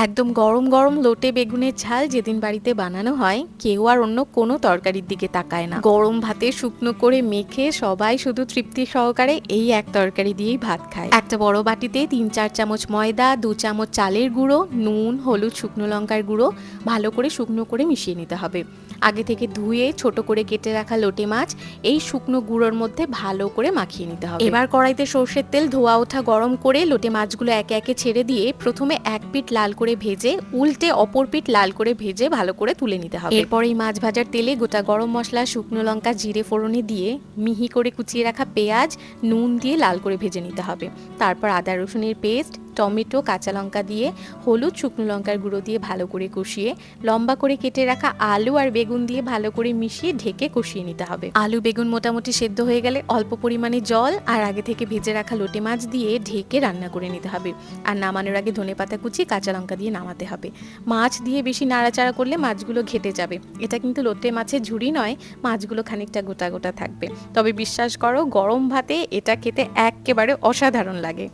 একদম গরম গরম লোটে বেগুনের ঝাল যেদিন বাড়িতে বানানো হয় কেউ আর অন্য কোনো তরকারির দিকে তাকায় না। গরম ভাতে শুকনো করে মেখে সবাই শুধু তৃপ্তি সহকারে এই এক তরকারি দিয়েই ভাত খায়। একটা বড় বাটিতে ৩-৪ চামচ ময়দা, ২ চামচ চালের গুঁড়ো, নুন, হলুদ, শুকনো লঙ্কার গুঁড়ো ভালো করে শুকনো করে মিশিয়ে নিতে হবে। আগে থেকে ধুয়ে ছোট করে কেটে রাখা লোটে মাছ এই শুকনো গুঁড়োর মধ্যে ভালো করে মাখিয়ে নিতে হবে। এবার কড়াইতে সর্ষের তেল ধোয়া ওঠা গরম করে লোটে মাছগুলো একে একে ছেড়ে দিয়ে প্রথমে এক পিঠ লাল করে ভেজে উল্টে অপর পিঠ লাল করে ভেজে ভালো করে তুলে নিতে হবে। এরপর এই মাছ ভাজার তেলে গোটা গরম মশলা, শুকনো লঙ্কা, জিরে ফোড়নে দিয়ে মিহি করে কুচিয়ে রাখা পেঁয়াজ নুন দিয়ে লাল করে ভেজে নিতে হবে। তারপর আদা রসুনের পেস্ট, টমেটো, কাঁচা লঙ্কা দিয়ে হলুদ, শুকনো লঙ্কার গুঁড়ো দিয়ে ভালো করে কষিয়ে লম্বা করে কেটে রাখা আলু আর বেগুন দিয়ে ভালো করে মিশিয়ে ঢেকে কষিয়ে নিতে হবে। আলু বেগুন মোটামুটি সেদ্ধ হয়ে গেলে অল্প পরিমাণে জল আর আগে থেকে ভেজে রাখা লোটে মাছ দিয়ে ঢেকে রান্না করে নিতে হবে। আর নামানোর আগে ধনেপাতা কুচি, কাঁচা লঙ্কা দিয়ে নামাতে হবে। মাছ দিয়ে বেশি নাড়াচাড়া করলে মাছগুলো ঘেটে যাবে। এটা কিন্তু লোটে মাছের ঝুড়ি নয়, মাছগুলো খানিকটা গোটা গোটা থাকবে। তবে বিশ্বাস করো, গরম ভাতে এটা খেতে একেবারে অসাধারণ লাগে।